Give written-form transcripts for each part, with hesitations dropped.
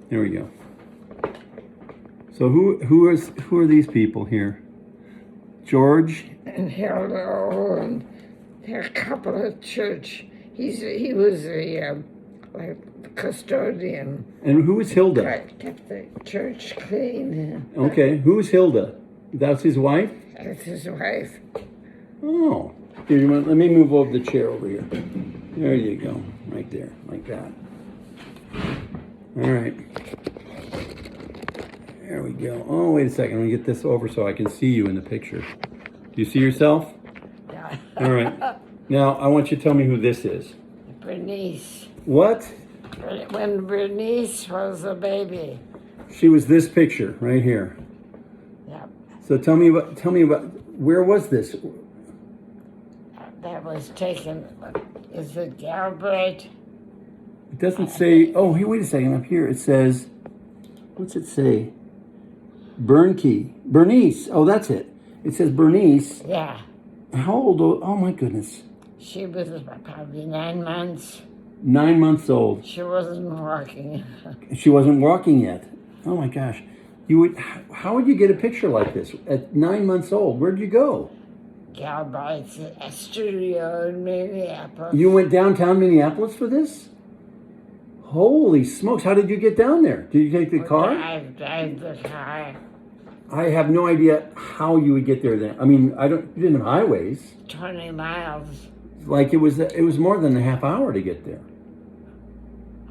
There we go. So who are these people here? George And Hilda, and they're a couple at church. He was a like custodian. And who is Hilda? Kept the church clean. Okay, who is Hilda? That's his wife? That's his wife. Oh, here, let me move over the chair over here. There you go, right there, like that. All right. There we go. Oh, wait a second. Let me get this over so I can see you in the picture. Do you see yourself? Yeah. All right. Now, I want you to tell me who this is. Bernice. What? When Bernice was a baby. She was this picture right here. Yeah. So tell me about where was this? That was taken. Is it Galbraith? It doesn't say. Oh, here, wait a second. Up here it says. What's it say? Bernice. Oh, that's it. It says Bernice. Yeah. How old? Oh my goodness. She was probably 9 months. 9 months old. She wasn't walking. She wasn't walking yet. Oh my gosh. How would you get a picture like this at 9 months old? Where'd you go? Galbraith's a studio in Minneapolis. You went downtown Minneapolis for this? Holy smokes. How did you get down there? Did you take the car? Drive the car. I have no idea how you would get there then. I mean, you didn't have highways. 20 miles. Like it was more than a half hour to get there.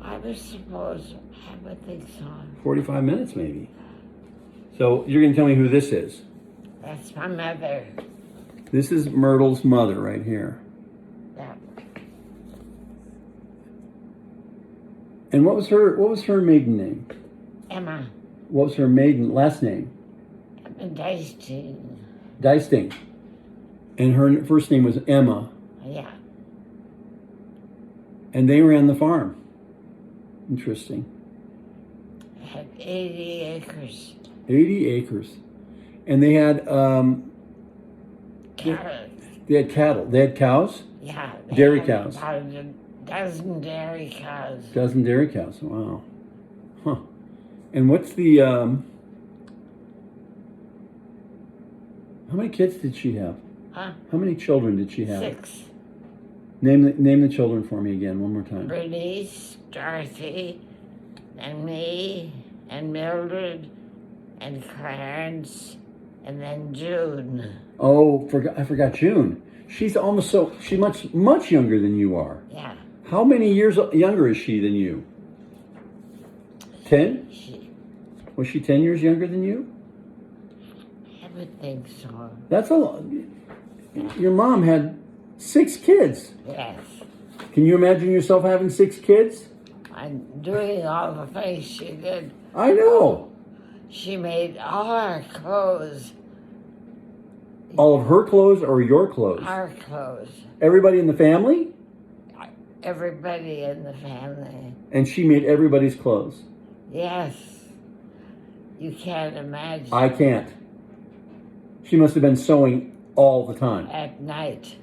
I would think so. 45 minutes maybe. So you're going to tell me who this is? That's my mother. This is Myrtle's mother right here. Yeah. And what was her maiden name? Emma. What was her last name? Dicing. Dicing. And her first name was Emma. Yeah. And they ran the farm. Interesting. It had 80 acres. 80 acres. And they had Cattle. They had cattle. They had cows? Yeah. Dairy cows. About a dozen dairy cows. Dozen dairy cows. Wow. Huh. And what's the how many kids did she have? Huh? How many children did she have? 6. Name the children for me again, one more time. Bernice, Dorothy, and me, and Mildred, and Clarence, and then June. Oh, I forgot June. She's much younger than you are. Yeah. How many years younger is she than you? 10? Was she 10 years younger than you? I would think so. That's a lot. Your mom had 6 kids. Yes. Can you imagine yourself having 6 kids? I'm doing all the things she did. I know. She made all our clothes. All of her clothes or your clothes? Our clothes. Everybody in the family? Everybody in the family. And she made everybody's clothes? Yes. You can't imagine. I can't. She must have been sewing all the time. At night.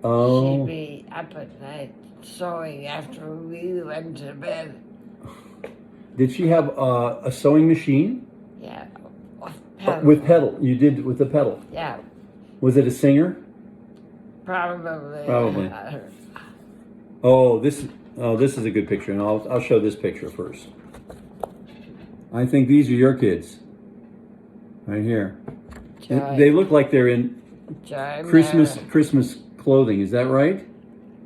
Oh. She'd be up at night sewing after we went to bed. Did she have a sewing machine? Yeah. With pedal. You did with the pedal. Yeah. Was it a singer? Probably. Probably. Oh, this is a good picture, and I'll show this picture first. I think these are your kids, right here. They look like they're in Christmas clothing. Is that right?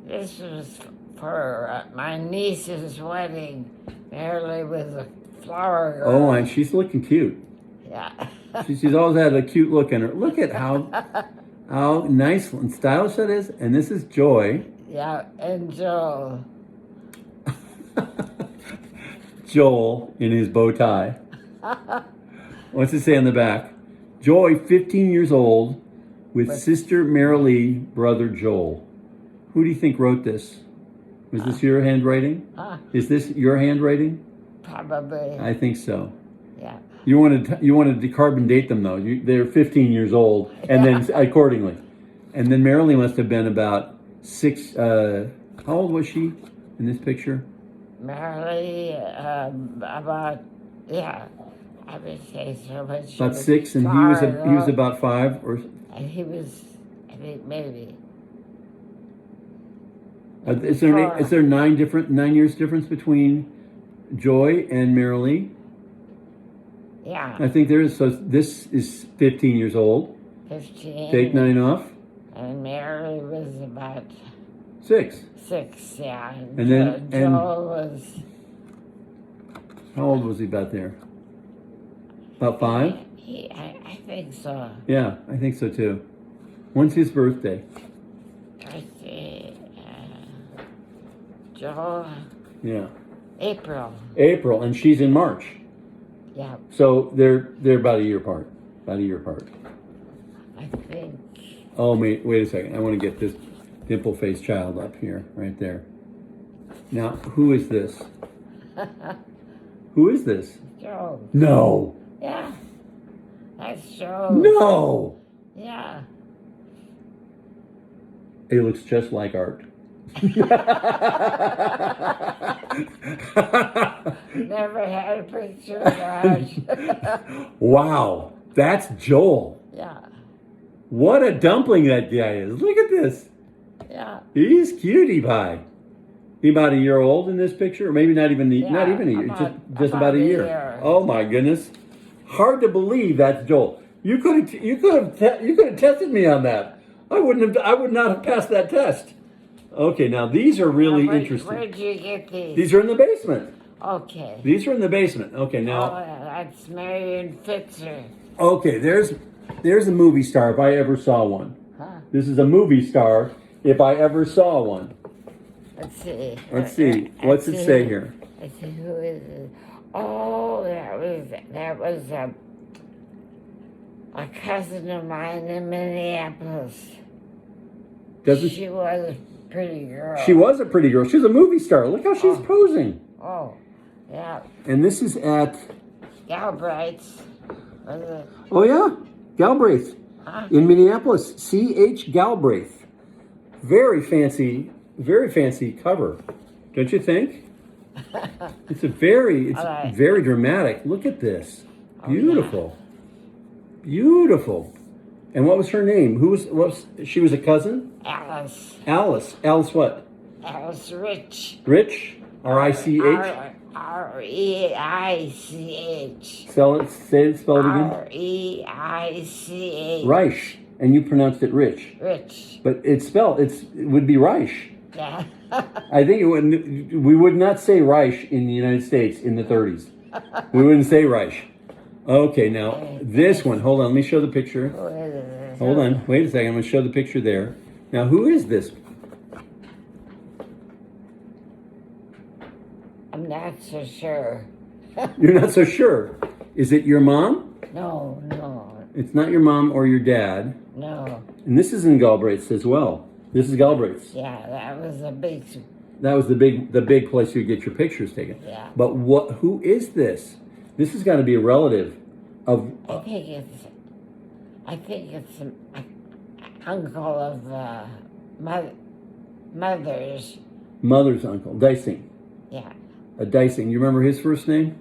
This was for my niece's wedding, Myrtle with a flower girl. Oh, and she's looking cute. Yeah. She's always had a cute look in her. Look at how nice and stylish that is. And this is Joy. Yeah, and Joel. Joel in his bow tie. What's it say on the back? Joy, 15 years old, with sister Marilee, brother Joel. Who do you think wrote this? Was this your handwriting? Is this your handwriting? Probably. I think so. Yeah. You wanted to carbon date them though. They're 15 years old, and then accordingly. And then Marilee must have been about 6. How old was she in this picture? Mary, about, yeah, I would say so, but she About was 6, and far he was off, about 5, or and he was, I think, maybe. is there 9 years difference between Joy and Marilee? Yeah, I think there is. So this is 15 years old. 15. Take 9 off. And Mary was about 6. 6, yeah. And then Joel was, how old was he about there? About 5? I think so. Yeah, I think so too. When's his birthday? Birthday, Joel, Yeah, April. and she's in March. Yeah, So they're about a year apart. About a year apart. I think. Oh, wait a second. I want to get this dimple-faced child up here, right there. Now, who is this? Who is this? Joel. No. Yeah, that's Joel. No. Yeah. It looks just like Art. Never had a picture of Art. Wow, that's Joel. Yeah, What a dumpling that guy is. Look at this. yeah. He's cutie pie. He about a year old in this picture, or maybe not even a year, just about a year. Oh my goodness, hard to believe that's Joel. You could have tested me on that. I would not have passed that test. Okay, now these are really interesting. Where'd you get these? These are in the basement. Okay. These are in the basement. Okay, Oh, now. that's Marion Fitzer. Okay, there's a movie star if I ever saw one. Huh? This is a movie star if I ever saw one. Let's see. Let's see. What's it say here? Let's see, who is it? Oh, that was a cousin of mine in Minneapolis. She was a pretty girl. She was a pretty girl. She's a movie star. Look how she's posing. Oh, yeah. And this is at. Galbraith's. Was it? Oh yeah, Galbraith in Minneapolis. C.H. Galbraith. Very fancy cover, don't you think? It's very dramatic. Look at this. Beautiful. Beautiful. And what was her name? She was a cousin? Alice. Alice what? Alice Rich. Rich? R-I-C-H? R-E-I-C-H. Spell it again. R-E-I-C-H. Reich. And you pronounced it Rich. Rich. But it would be Reich. Yeah. I think we would not say Reich in the United States in the 30s. We wouldn't say Reich. Okay, now this one. Hold on, let me show the picture. Hold on, wait a second. I'm going to show the picture there. Now, who is this? I'm not so sure. You're not so sure. Is it your mom? No. It's not your mom or your dad. No. And this is in Galbraith's as well. This is Galbraith's. Yeah, that was a big. That was the big place you get your pictures taken. Yeah. But who is this? This has got to be a relative of. I think it's an uncle of mother's. Mother's uncle, Dicing. Yeah. A Dicing. You remember his first name?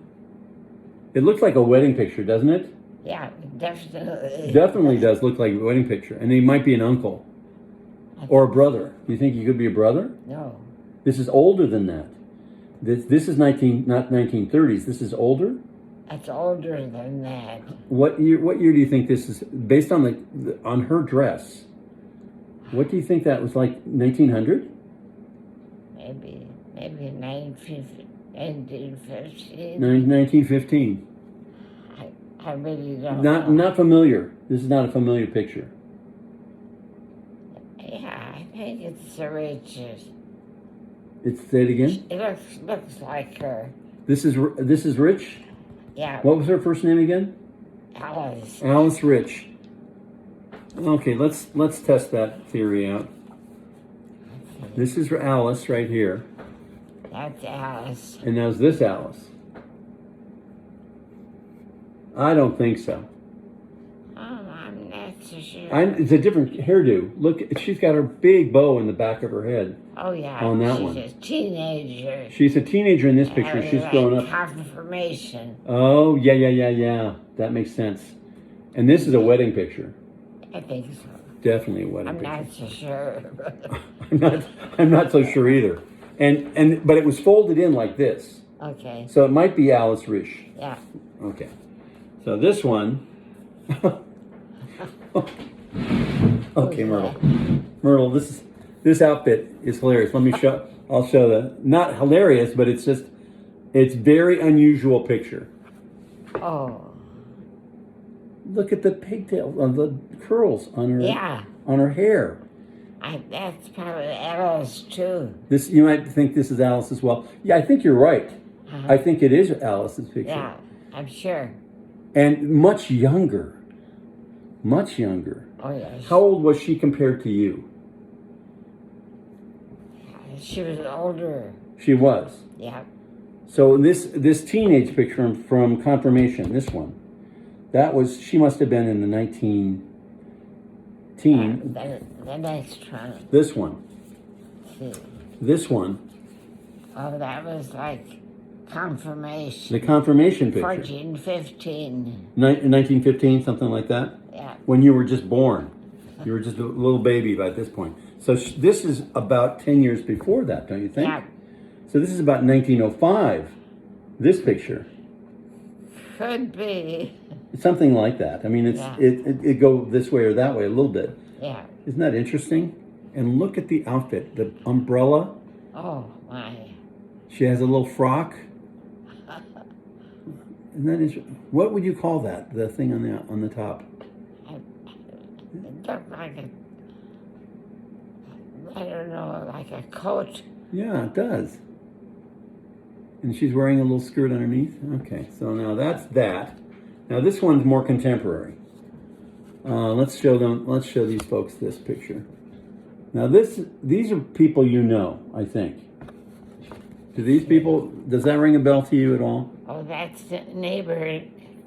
It looks like a wedding picture, doesn't it? Yeah, definitely. Definitely does look like a wedding picture. And he might be an uncle. Or a brother. You think he could be a brother? No. This is older than that. This is not 1930s. This is older? It's older than that. What year do you think this is based on on her dress? What do you think that was like 1900? Maybe 1915. 1915. I really don't know. Not familiar. This is not a familiar picture. Yeah, I think it's the Riches. Say it again. It looks like her. This is Rich? Yeah. What was her first name again? Alice. Alice Rich. Okay, let's test that theory out. This is Alice right here. That's Alice. And now's this Alice. I don't think so. I'm not so sure. It's a different hairdo. Look, she's got her big bow in the back of her head. Oh, yeah. On that she's one. a teenager. She's a teenager in this picture. She's like grown up. confirmation. Oh, yeah. That makes sense. And this is a wedding picture. I think so. Definitely a wedding I'm picture. not so sure. I'm not so sure either. But it was folded in like this. Okay. So it might be Alice Risch. Yeah. Okay. So this one. Okay, Myrtle. Myrtle, this outfit is hilarious. Let me show. I'll show not hilarious, but it's very unusual picture. Oh. Look at the pigtails, the curls on her. Yeah. On her hair. That's probably Alice too. You might think this is Alice as well. Yeah, I think you're right. Uh-huh. I think it is Alice's picture. Yeah, I'm sure. And much younger. Much younger. Oh, yes. How old was she compared to you? She was older. She was. Yeah. So this teenage picture from confirmation, this one, she must have been in the 19 teen. The next one. This one. See. This one. Oh, that was like confirmation. The confirmation picture. 14, 15. 1915, something like that? Yeah. When you were just born. You were just a little baby by this point. So this is about 10 years before that, don't you think? Yeah. So this is about 1905, this picture. Could be. Something like that. I mean, it go this way or that way a little bit. Yeah. Isn't that interesting? And look at the outfit, the umbrella. Oh, my. She has a little frock. Isn't that interesting? What would you call that? The thing on the top? It looked like I don't know, like a coat. Yeah, it does. And she's wearing a little skirt underneath. Okay, so now that's that. Now this one's more contemporary. Let's show these folks this picture. Now these are people you know, I think. Does that ring a bell to you at all? Oh, that's the neighbor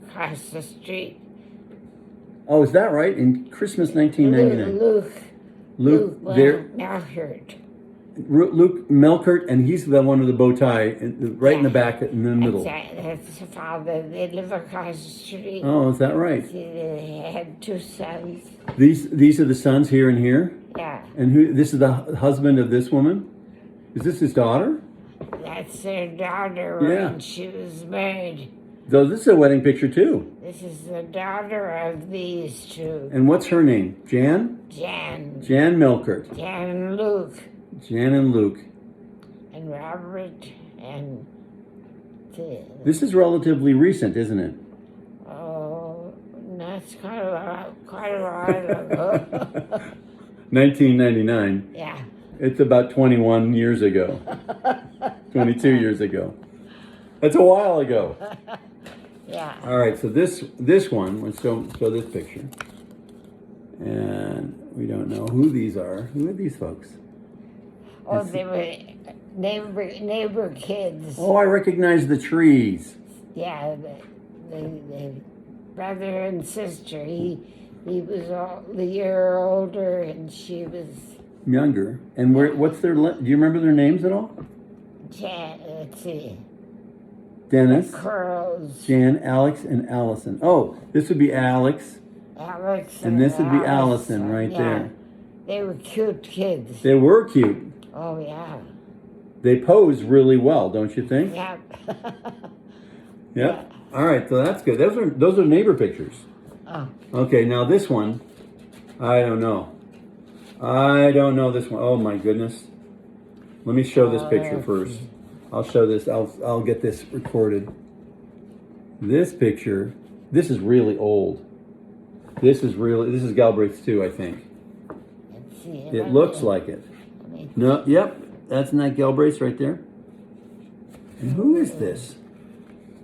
across the street. Oh, is that right? In Christmas 1999. Luke Melchert. Luke Melchert, and he's the one with the bow tie, right in the back, in the middle. That's the father. They live across the street. Oh, is that right? They had two sons. These are the sons here and here? Yeah. And this is the husband of this woman? Is this his daughter? That's their daughter when she was married. So this is a wedding picture too. This is the daughter of these two. And what's her name? Jan? Jan. Jan Melchert. Jan and Luke. Jan and Luke. And Robert and... This is relatively recent, isn't it? Oh, that's quite a while ago. 1999. Yeah. It's about 21 years ago. 22 years ago. That's a while ago. Yeah. All right, so this one, let's show this picture. And we don't know who these are. Who are these folks? Oh, they were neighbor kids. Oh, I recognize the trees. Yeah, the brother and sister. He was the year older, and she was younger. And what's their? Do you remember their names at all? Let's see. Dennis, Curls. Jan, Alex, and Allison. Oh, this would be Alex. Alex. And this would be Allison right there. They were cute kids. They were cute. Oh, yeah. They pose really well, don't you think? Yeah. Yep. Yeah. All right, so that's good. Those are neighbor pictures. Oh. Okay, now this one, I don't know. I don't know this one. Oh my goodness. Let me show this picture first. I'll show this. I'll get this recorded. This picture. This is really old. This is Galbraith's too, I think. Let's see. It looks like it. No. Yep. That's not Galbraith's right there. And who is this?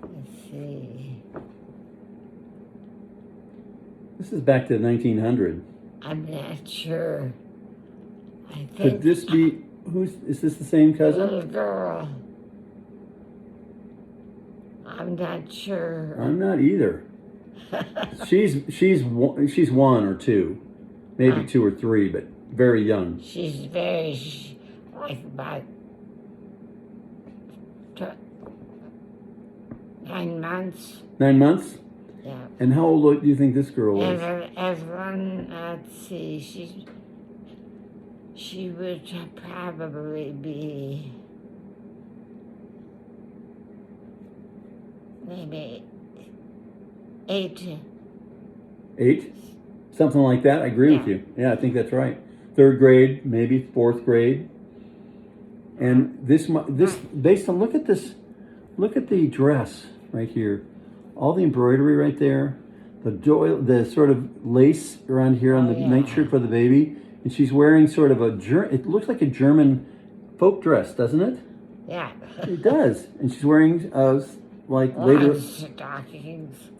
Let's see. This is back to 1900. I'm not sure. I think. Could this be? Is this the same cousin? Little girl. I'm not sure. I'm not either. she's one or two. Maybe 2 or 3, but very young. She's very, like about 9 months. 9 months? Yeah. And how old do you think this girl is? Evelyn, let's see, she would probably be maybe 8. 8? Something like that? I agree with you. Yeah, I think that's right. 3rd grade, maybe 4th grade. And this based on, look at this, look at the dress right here. All the embroidery right there. The sort of lace around here on the nightshirt for the baby. And she's wearing sort of it looks like a German folk dress, doesn't it? Yeah. It does. And she's wearing later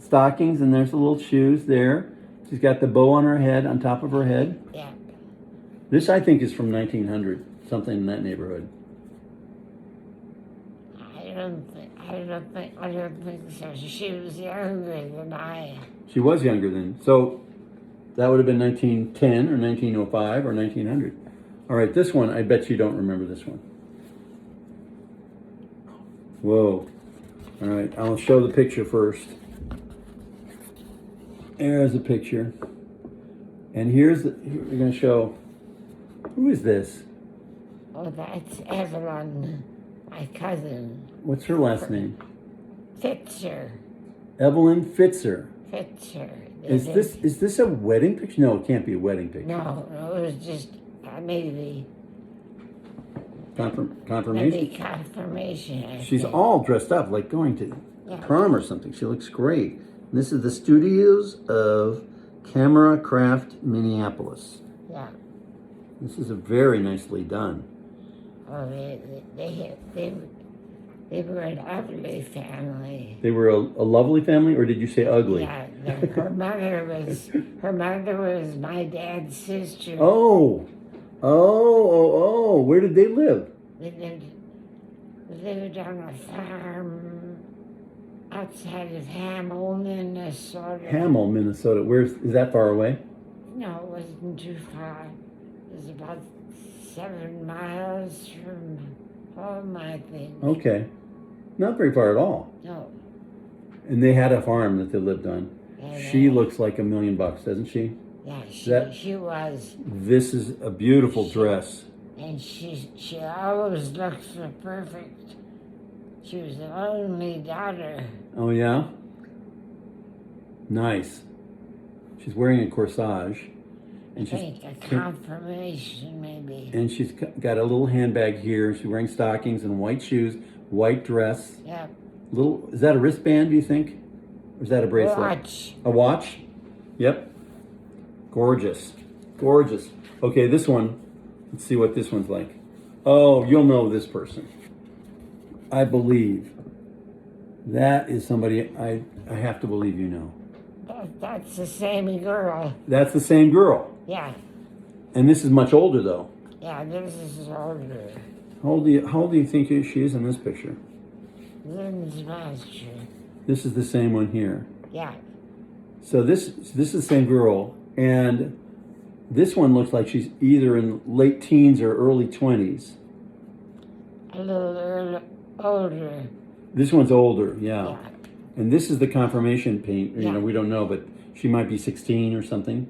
stockings, and there's the little shoes there. She's got the bow on her head, on top of her head. Yeah. This, I think, is from 1900, something in that neighborhood. I don't think so. She was younger than I. She was younger then. So that would have been 1910 or 1905 or 1900. All right, this one, I bet you don't remember this one. Whoa. All right, I'll show the picture first. There's a picture. And we're going to show, who is this? Oh, that's Evelyn, my cousin. What's her last name? Fitzer. Evelyn Fitzer. Fitzer. Is this a wedding picture? No, it can't be a wedding picture. No, it was just maybe confirmation. Maybe confirmation. She's all dressed up like going to prom or something. She looks great. And this is the studios of Camera Craft Minneapolis. Yeah. This is a very nicely done. Oh, they were an ugly family. They were a lovely family, or did you say ugly? Yeah, her mother was my dad's sister. Oh. Where did they live? They lived on a farm outside of Hamel, Minnesota. Hamel, Minnesota. Is that far away? No, it wasn't too far. It was about 7 miles from home, I think. Okay. Not very far at all. No. And they had a farm that they lived on. Yeah, she looks like $1 million, doesn't she? Yeah, she was. This is a beautiful dress. And she always looks so perfect. She was the only daughter. Oh, yeah? Nice. She's wearing a corsage. And I think a confirmation, maybe. And she's got a little handbag here. She's wearing stockings and white shoes, white dress. Yeah. Is that a wristband, do you think? Or is that a bracelet? Watch. A watch? Yep. Gorgeous. Gorgeous. Okay, this one. Let's see what this one's like. Oh, you'll know this person. I believe. That is somebody I have to believe you know. That's the same girl. That's the same girl. Yeah. And this is much older, though. Yeah, this is older. How old do you think she is in this picture? Lynn's master. This is the same one here. Yeah. So this is the same girl, and this one looks like she's either in late teens or early 20s. A little older. This one's older, Yeah. And this is the confirmation paint. Yeah. We don't know, but she might be 16 or something.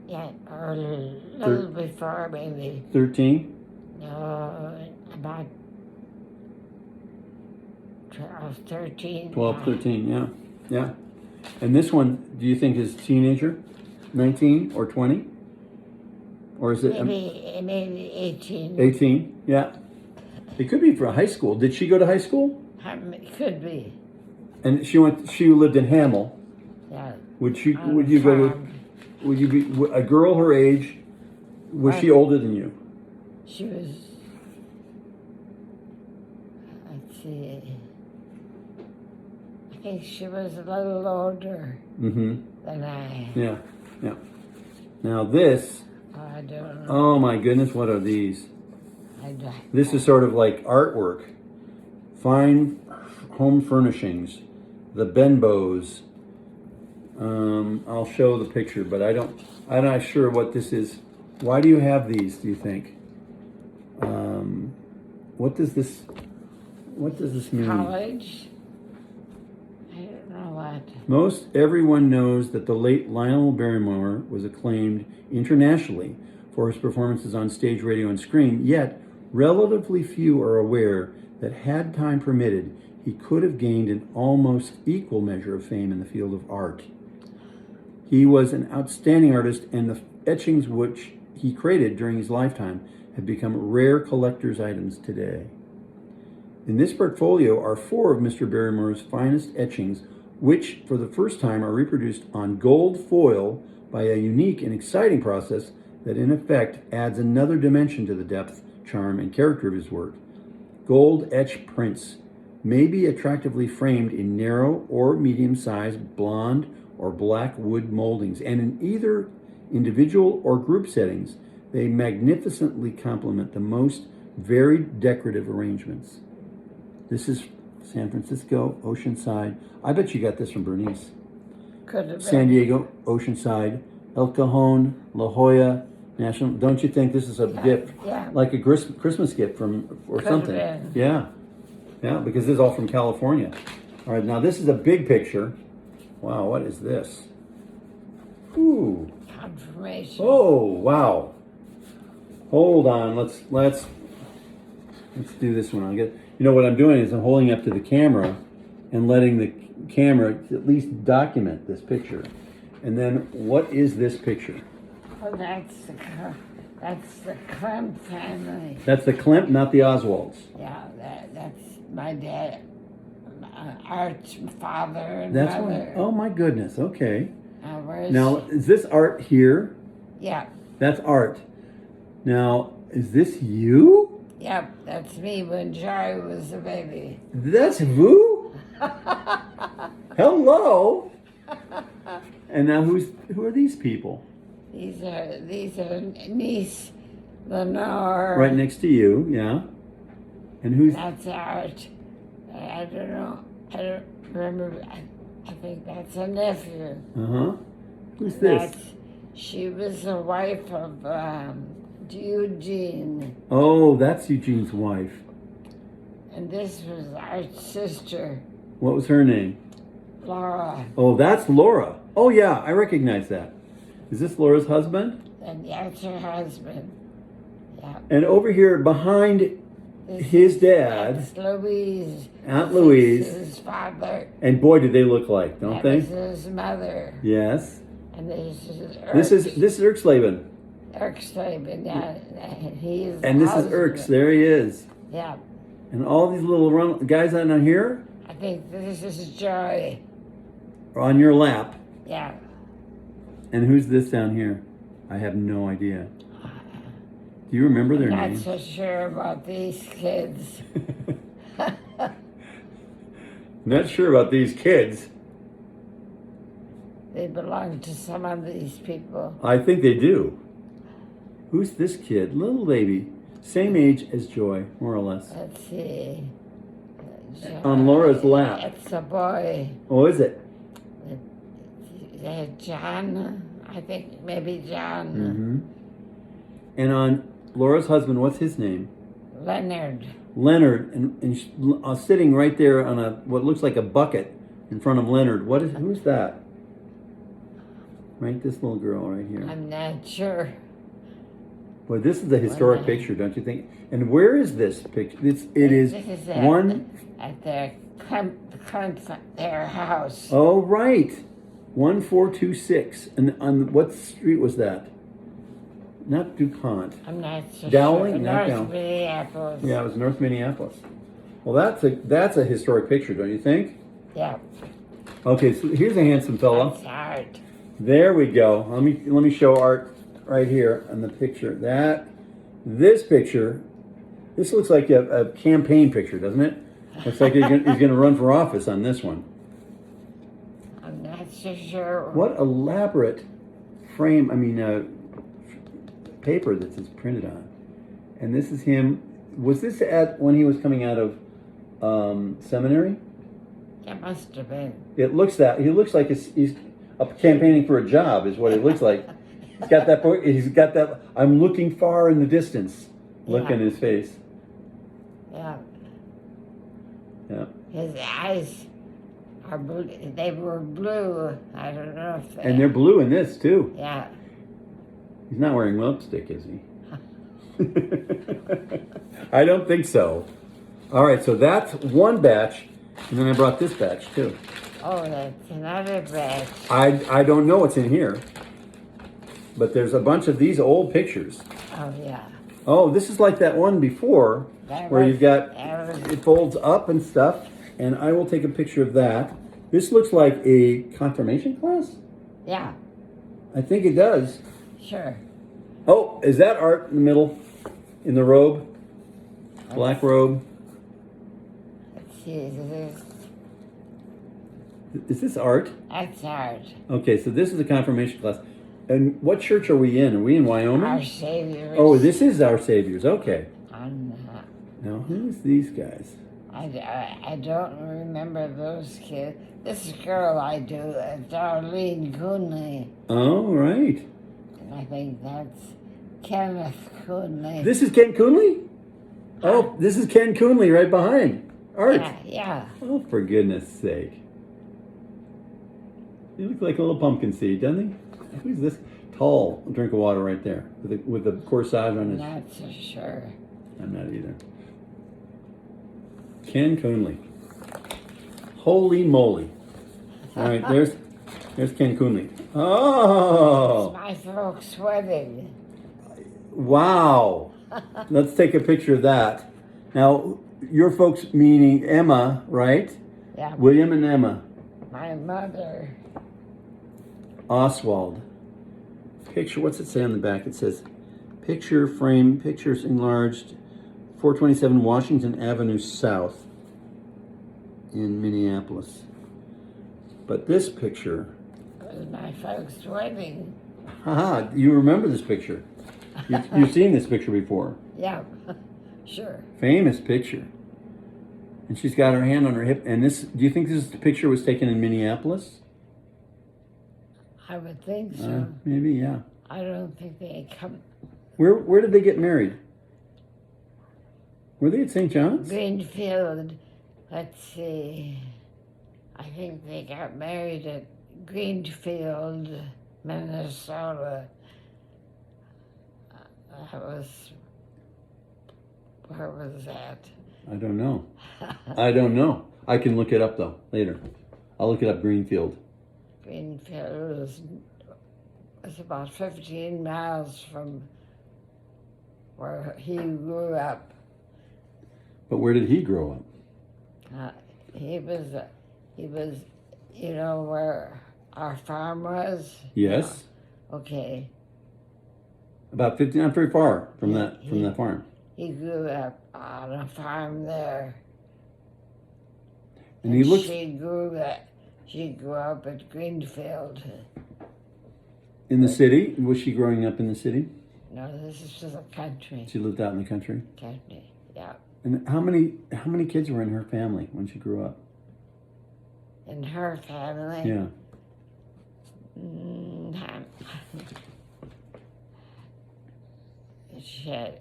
Yeah, or a little before, maybe. 13? No, about 12, 13. 12, 13, yeah. And this one, do you think is teenager? 19 or 20? Or is it? Maybe 18. 18, yeah. It could be for high school. Did she go to high school? It could be. And she lived in Hamel. Yeah. Would you be a girl her age? Was she older than you? She was, let's see, I think she was a little older than I. Yeah. Now this, I don't know. oh my goodness, what are these? I don't. This is sort of like artwork. Fine home furnishings, the Benbows, I'll show the picture, but I'm not sure what this is. Why do you have these, do you think? What does this mean? College? I don't know what. Most everyone knows that the late Lionel Barrymore was acclaimed internationally for his performances on stage, radio, and screen, yet relatively few are aware that had time permitted, he could have gained an almost equal measure of fame in the field of art. He was an outstanding artist, and the etchings which he created during his lifetime have become rare collector's items today. In this portfolio are 4 of Mr. Barrymore's finest etchings, which for the first time are reproduced on gold foil by a unique and exciting process that in effect adds another dimension to the depth, charm, and character of his work. Gold etched prints may be attractively framed in narrow or medium-sized blonde or black wood moldings, and in either individual or group settings, they magnificently complement the most varied decorative arrangements. This is San Francisco, Oceanside. I bet you got this from Bernice. Could have been. San Diego, Oceanside, El Cajon, La Jolla, National. Don't you think this is a gift? Yeah. Like a Christmas gift or Could something. have been. Yeah. Yeah, because this is all from California. All right, now this is a big picture. Wow, what is this? Ooh. Confirmation. Oh, wow. Hold on. Let's do this one. You know what I'm doing is I'm holding up to the camera and letting the camera at least document this picture. And then what is this picture? Well, that's the Klemp family. That's the Klemp, not the Oswalds. Yeah, that's my dad, Art's father and That's mother. one. Oh my goodness. Okay. Where's Now, is this art here? Yeah. That's art. Now, is this you? Yep, that's me when Joy was a baby. That's Vu? Hello. And now who are these people? These are niece Lenore. Right next to you, yeah. And who's That's Art. I don't know. I don't remember. I think that's a nephew. uh-huh. Who's this? She was the wife of Eugene. Oh, that's Eugene's wife. And this was Art's sister, What was her name? Laura. Oh, that's Laura. Oh yeah, I recognize that. Is this Laura's husband? And that's her husband. Yeah. And over here behind This his is- dad, That's Louise. Aunt Louise, His father. and boy, do they look like, don't That was they? his mother. Yes. And this is This is Erxleben, Erxleben, yeah. And he is and the this is husband. Erx. There he is. Yeah. And all these little guys on here I think this is Joy. are on your lap. Yeah. And who's this down here? I have no idea. Do you remember their Not names? so sure about these kids. Not sure about these kids. They belong to some of these people. I think they do. Who's this kid? Little baby. Same age as Joy, more or less. Let's see. Joy. On Laura's lap. It's a boy. Oh, is it? John. I think maybe John. Mm-hmm. And on Laura's husband, what's his name? Leonard. Leonard. And sitting right there on what looks like a bucket in front of Leonard. Who's that? Right, this little girl right here. I'm not sure. Boy, this is a historic picture, don't you think? And where is this picture? It is This is at their their house. Oh, right. 1426. And on what street was that? Not DuPont. I'm not so Dowling? sure. Not North Dowling. Minneapolis. Yeah, it was North Minneapolis. Well, that's a historic picture, don't you think? Yeah. Okay, so here's a handsome fella. That's Art. There we go. Let me show Art right here on the picture. This picture, this looks like a campaign picture, doesn't it? Looks like he's going to run for office on this one. I'm not so sure. What elaborate frame, paper that this is printed on. And this is him. Was this when he was coming out of seminary? It must have been. He looks like he's up campaigning for a job is what it looks like. He's got that. He's got that. I'm looking far in the distance. Look in his face. Yeah. Yeah. His eyes are blue. They were blue. I don't know if they... And they're blue in this too. Yeah. He's not wearing lipstick, is he? I don't think so. All right, so that's one batch, and then I brought this batch too. Oh, that's another batch. I don't know what's in here, but there's a bunch of these old pictures. Oh, yeah. Oh, this is like that one before, where you've got, it folds up and stuff, and I will take a picture of that. This looks like a confirmation class? Yeah. I think it does. Sure. Oh, is that art in the middle? In the robe? Black robe? Let's see, Is this art? that's art. Okay, so this is a confirmation class. And what church are we in? Are we in Wyoming? Our Savior. Oh, this is Our Savior's. Okay. On, Now, who's these guys? I don't remember those kids. This girl I do, Darlene Coonley. Oh, right. And I think that's Kenneth Coonley. This is Ken Coonley? Oh, this is Ken Coonley right behind. Art. Yeah. Oh, for goodness sake. He looks like a little pumpkin seed, doesn't he? Who's this tall drink of water right there with the corsage on his... Not so sure. I'm not either. Ken Coonley. Holy moly. All right, there's Ken Coonley. Oh! It's my folks' wedding. Wow. Let's take a picture of that. Now, your folks meaning Emma, right? Yeah. William and Emma. My mother. Oswald. Picture, what's it say on the back? It says, picture frame, pictures enlarged, 427 Washington Avenue South in Minneapolis. But this picture... It was my folks' wedding. Haha, you remember this picture. You've seen this picture before. Yeah, sure. Famous picture. And she's got her hand on her hip. And this, do you think this picture was taken in Minneapolis? I would think so. Maybe, yeah. I don't think they come. Where did they get married? Were they at St. John's? Greenfield. Let's see. I think they got married at Greenfield, Minnesota. Where was that? I don't know. I don't know. I can look it up though later. I'll look it up. Greenfield. Greenfield was about 15 miles from where he grew up. But where did he grow up? He was, you know, where our farm was. Yes. Okay. About 50, not very far from that farm. He grew up on a farm there. And he looks She grew up at Greenfield. in the city. Was she growing up in the city? No, this is just a country. She lived out in the country. Country, yeah. And how many kids were in her family when she grew up? In her family. Yeah. She had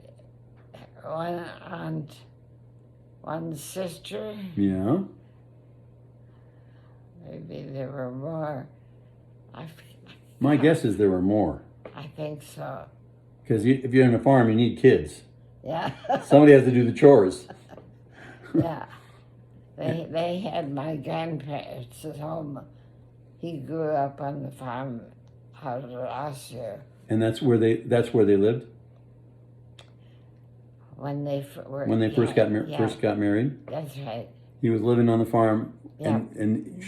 one aunt, one sister. Yeah. Maybe there were more. My guess is there were more. I think so. Because if you're on a farm, you need kids. Yeah. Somebody has to do the chores. Yeah. They had my grandparents at home. He grew up on the farm out of Russia. And that's where they lived? When they first got married? That's right. He was living on the farm, Yeah. and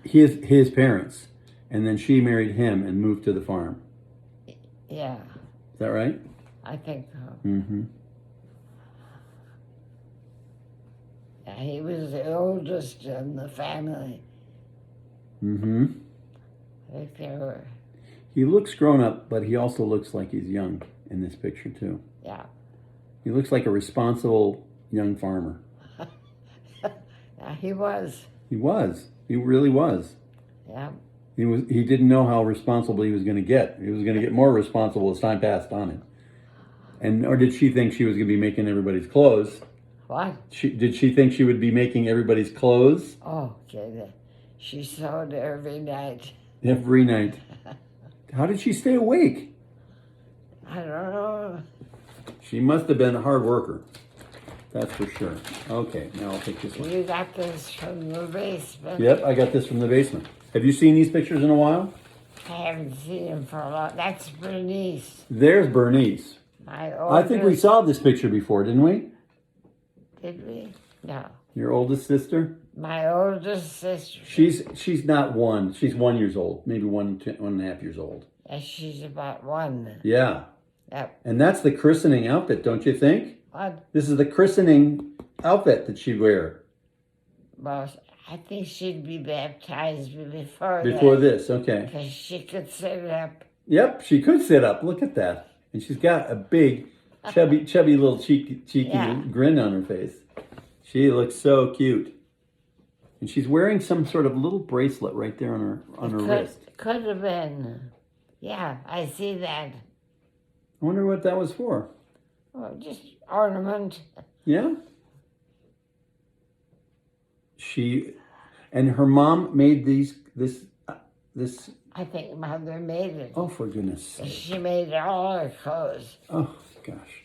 his parents, and then she married him and moved to the farm. Yeah. Is that right? I think so. Mm-hmm. Yeah, he was the oldest in the family. Mm-hmm. I think they were. He looks grown up, but he also looks like he's young in this picture too. Yeah. He looks like a responsible young farmer. Yeah, he was. He was. He really was. Yeah. He didn't know how responsible he was going to get. He was going to get more responsible as time passed on him. And or did she think she was going to be making everybody's clothes? What? Did she think she would be making everybody's clothes? Oh, okay. She sewed every night. Every night. How did she stay awake? I don't know. She must have been a hard worker. That's for sure. Okay, now I'll take this one. You got this from the basement. Yep, I got this from the basement. Have you seen these pictures in a while? I haven't seen him for a long. That's Bernice. There's Bernice. My oldest. I think we saw this picture before, didn't we? Did we? No. Your oldest sister? My oldest sister. She's not one. She's 1 year old, maybe 1.5 years old. Yeah, she's about one. Yeah. Yep. And that's the christening outfit, don't you think? What? This is the christening outfit that she'd wear. Well, I think she'd be baptized before This, okay. Because she could sit up. Yep, she could sit up. Look at that. And she's got a big, chubby little cheeky grin on her face. She looks so cute. And she's wearing some sort of little bracelet right there on her wrist. Could have been. Yeah, I see that. I wonder what that was for. Oh, just ornament. Yeah? And her mom made this. I think Mother made it. Oh, for goodness sake. She made all her clothes. Oh, gosh.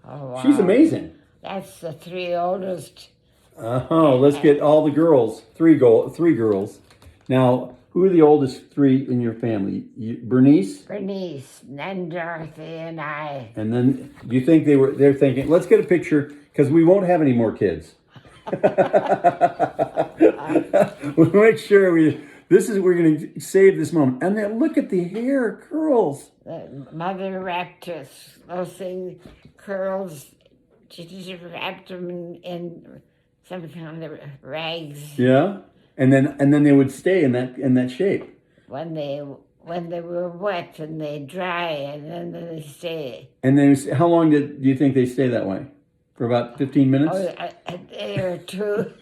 Oh, wow. She's amazing. That's the three oldest. Oh, let's get all the girls. Three girls. Now, who are the oldest three in your family? Bernice? Bernice, then Dorothy, and I. And then, do you think they're thinking, let's get a picture, because we won't have any more kids. We'll make sure we're going to save this moment. And then look at the hair curls. Mother wrapped those things, curls, she just wrapped them in some kind of rags. Yeah, and then they would stay in that shape. When they were wet and they dry, and then they stay. And then how long do you think they stay that way? For about 15 minutes? Oh, a day or two.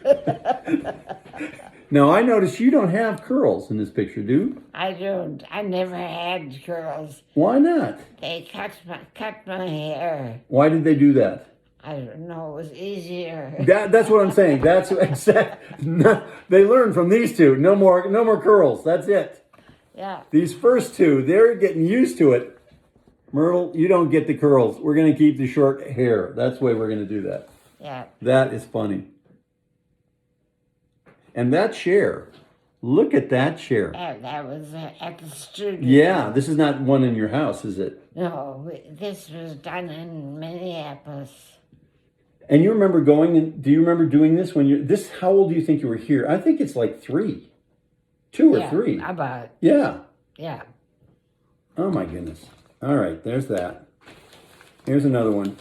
Now, I notice you don't have curls in this picture, do you? I don't. I never had curls. Why not? They cut my hair. Why did they do that? I don't know. It was easier. That's what I'm saying. That's exact. They learned from these two. No more curls. That's it. Yeah. These first two, they're getting used to it. Myrtle, you don't get the curls. We're going to keep the short hair. That's the way we're going to do that. Yeah. That is funny. And that chair. Look at that chair. That was at the studio. Yeah, this is not one in your house, is it? No, this was done in Minneapolis. And you remember do you remember doing this how old do you think you were here? I think it's like 3. 2 or 3. About. Yeah. Yeah. Oh my goodness. All right, there's that. Here's another one.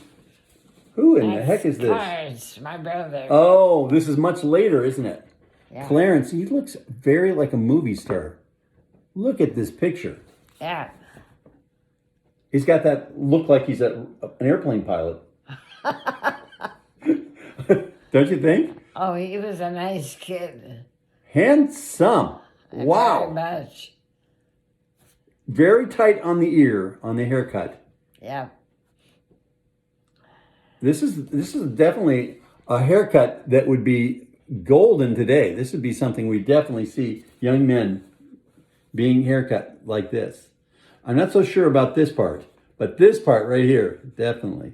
Who in the heck is this? Clarence, my brother. Oh, this is much later, isn't it? Yeah. Clarence, he looks very like a movie star. Look at this picture. Yeah. He's got that look like he's an airplane pilot. Don't you think? Oh, he was a nice kid. Handsome. Wow. Very much. Very tight on the ear, on the haircut. Yeah. This is definitely a haircut that would be golden today. This would be something we definitely see young men being haircut like this. I'm not so sure about this part, but this part right here, definitely.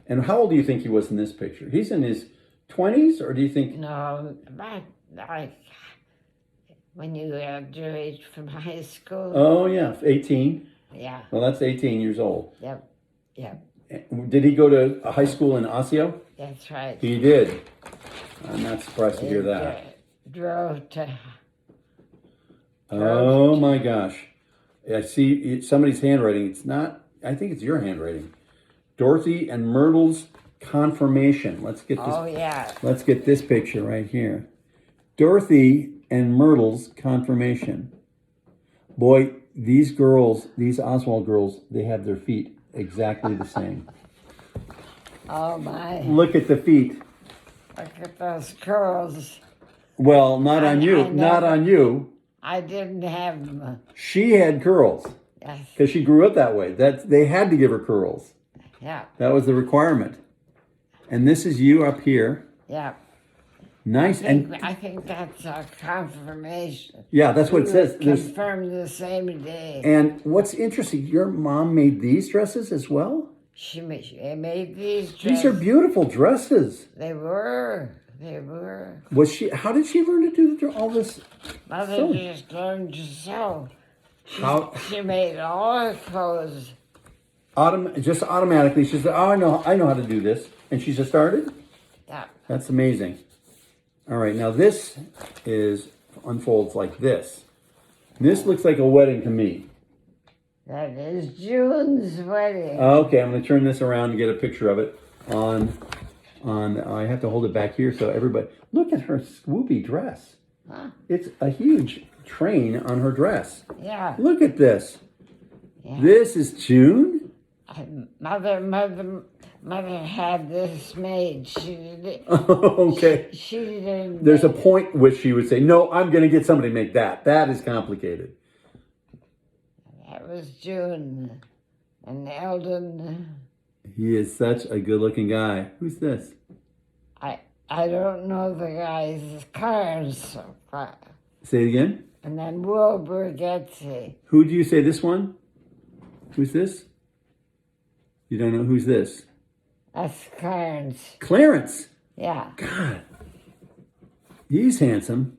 And how old do you think he was in this picture? He's in his 20s, or do you think? No, about like when you graduate from high school. Oh, yeah, 18. Yeah. Well, that's 18 years old. Yep. Yep. Did he go to a high school in Osseo? That's right. He did. I'm not surprised to hear that. Drove to. Oh my gosh. I see somebody's handwriting. It's not, I think it's your handwriting. Dorothy and Myrtle's confirmation. Let's get this. Oh, yeah. Let's get this picture right here. Dorothy and Myrtle's confirmation. Boy, these girls, these Oswald girls, they have their feet exactly the same. Oh, my. Look at the feet. Look at those curls. Well, not on you. Not on you. I didn't have them. She had curls Yes. because she grew up that way. They had to give her curls. Yeah. That was the requirement. And this is you up here. Yeah. Nice. I think that's a confirmation. Yeah, that's what it says. Confirmed the same day. And what's interesting, your mom made these dresses as well? She made these dresses. These are beautiful dresses. They were. How did she learn to do all this? Mother just learned to sew. She made all her clothes. Just automatically, she said, "Oh, I know how to do this," and she just started. Yeah. That's amazing. All right, now this unfolds like this. This looks like a wedding to me. That is June's wedding. Okay, I'm going to turn this around and get a picture of it I have to hold it back here so everybody, look at her swoopy dress. Huh? It's a huge train on her dress. Yeah. Look at this. Yeah. This is June? Mother had this made. She did it. Okay. She didn't. There's a point which she would say, no, I'm going to get somebody to make that. That is complicated. That was June. And Eldon. He is such a good-looking guy. Who's this? I don't know the guy's cards. Say it again. And then Wilbur gets it. Who do you say this one? Who's this? You don't know who's this? That's Clarence. Clarence. Yeah. God. He's handsome.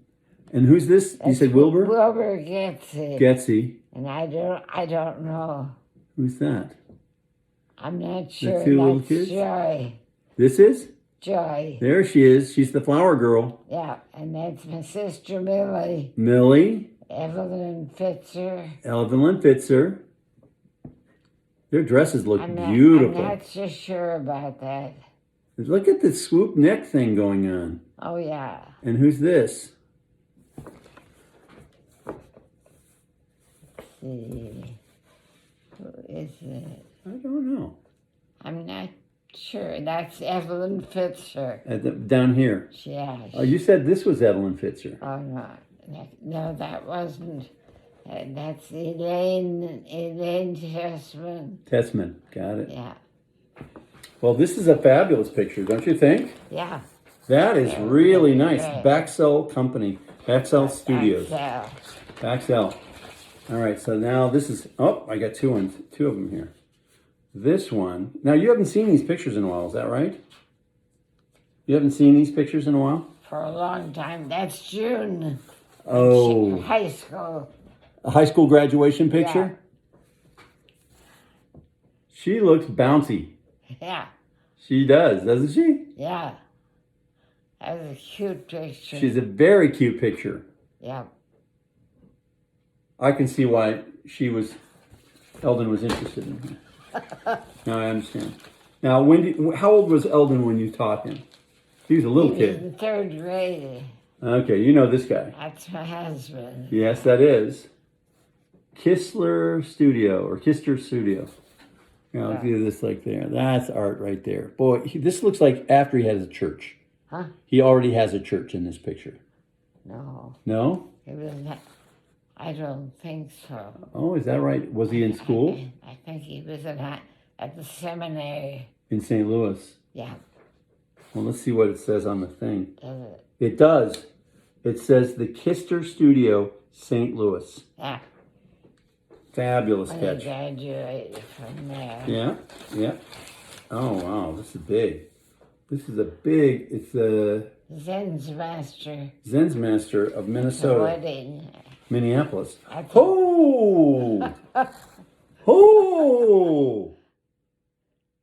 And who's this? You said Wilbur? Wilbur gets it. Getsy. And I don't know. Who's that? I'm not sure. The two little That's kids? Joy. This is? Joy. There she is. She's the flower girl. Yeah, and that's my sister Millie. Millie. Evelyn Fitzer. Evelyn Fitzer. Their dresses look beautiful. I'm not so sure about that. Look at the swoop neck thing going on. Oh, yeah. And who's this? Let's see. Who is it? I don't know. I'm not sure. That's Evelyn Fitzer. Down here. Yeah. Oh, you said this was Evelyn Fitzer. Oh, no. No, that wasn't. That's Elaine Tessman. Tessman, got it. Yeah. Well, this is a fabulous picture, don't you think? Yeah. That is really nice. Right. Baxell Company, Baxell Studios. Baxell. Baxell. All right, so now this is, I got two of them here. This one, now you haven't seen these pictures in a while, is that right? You haven't seen these pictures in a while? For a long time. That's June. Oh. High school. A high school graduation picture? Yeah. She looks bouncy. Yeah. She does, doesn't she? Yeah. That was a cute picture. She's a very cute picture. Yeah. I can see why Eldon was interested in her. Now I understand. Now, how old was Eldon when you taught him? He was a little kid. In third grade. Okay, you know this guy. That's my husband. Yes, that is. Kister Studio. Now, I'll do this like there. That's art right there. Boy, this looks like after he has a church. Huh? He already has a church in this picture. No. No? It was not. I don't think so. Oh, is that right? Was he in school? I think he was at the seminary. In St. Louis. Yeah. Well, let's see what it says on the thing. Does it? It does. It says the Kister Studio, St. Louis. Yeah. Fabulous When catch. he graduated from there. Yeah. Oh, wow. This is big. It's the Zen's Master. Zen's Master of Minnesota. Wedding. Minneapolis. Oh! Oh!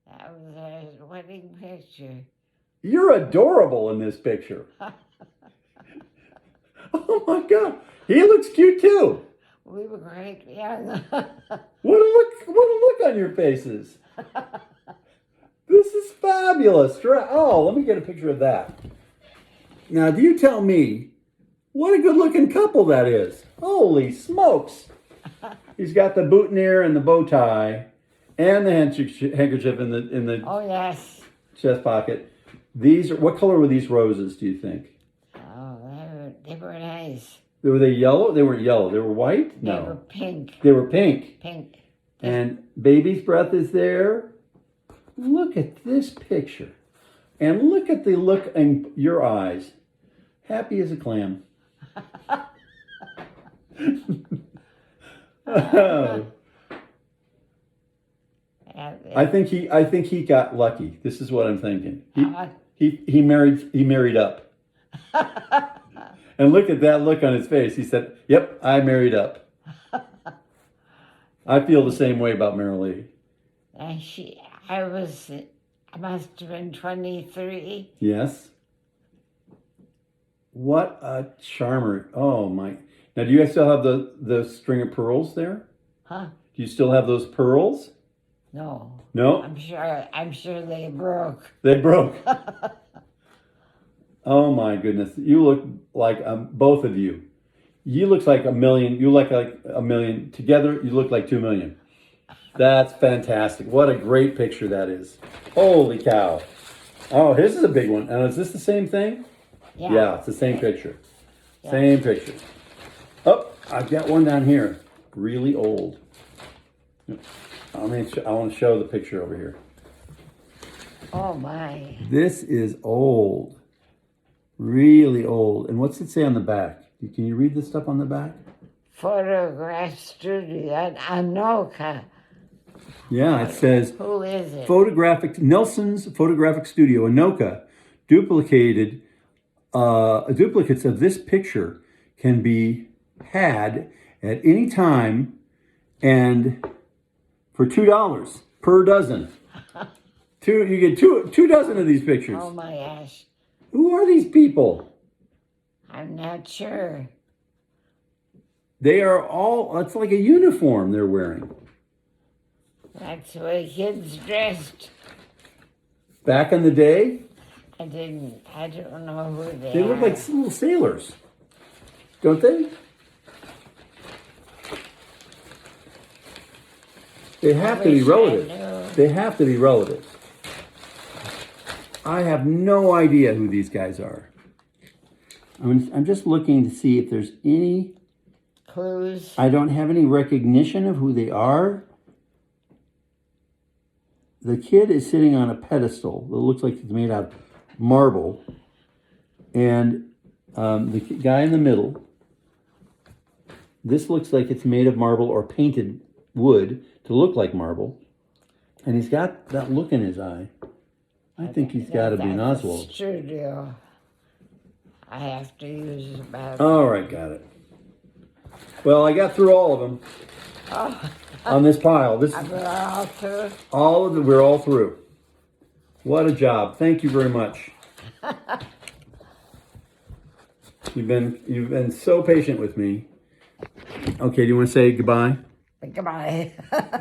That was a wedding picture. You're adorable in this picture. Oh my God. He looks cute too. We were great young. What a look on your faces. This is fabulous. Oh, let me get a picture of that. Now, do you tell me what a good looking couple that is? Holy smokes. He's got the boutonniere and the bow tie and the handkerchief in the Oh, yes. chest pocket. What color were these roses, do you think? Oh, they were nice. Were they yellow? They weren't yellow. They were white? No. They were pink. They were pink. Pink. And baby's breath is there. Look at this picture. And look at the look in your eyes. Happy as a clam. Oh. I think he got lucky. This is what I'm thinking. He married up. And look at that look on his face. He said, "Yep, I married up." I feel the same way about Myrtle. And I must have been 23. Yes. What a charmer. Oh my. Now, do you guys still have the string of pearls there? Huh? Do you still have those pearls? No. No? I'm sure they broke. They broke. Oh my goodness. You look like both of you. You look like a million. You look like a million. Together, you look like 2 million. That's fantastic. What a great picture that is. Holy cow. Oh, this is a big one. And is this the same thing? Yeah, it's the same picture. Yeah. Same picture. Oh, I've got one down here. Really old. I want to show the picture over here. Oh my. This is old. Really old. And what's it say on the back? Can you read the stuff on the back? Photograph studio, Anoka. Yeah, it says, Who is it? Nelson's Photographic Studio, Anoka, duplicates of this picture can be had at any time and for $2 per dozen. You get two dozen of these pictures. Oh my gosh. Who are these people? I'm not sure. They are all, it's like a uniform they're wearing. That's the way kids dressed. Back in the day, I don't know who they are. they look like little sailors. Don't they? They have to be relatives. They have to be relatives. I have no idea who these guys are. I'm just looking to see if there's any clues. I don't have any recognition of who they are. The kid is sitting on a pedestal that looks like it's made out of marble. And the guy in the middle, this looks like it's made of marble or painted wood to look like marble. And he's got that look in his eye. I think he's got to be an Oswald. Studio. I have to use about. All right, got it. Well, I got through all of them on this pile. We're all through. All of them. We're all through. What a job! Thank you very much. You've been so patient with me. Okay, do you want to say goodbye? Goodbye.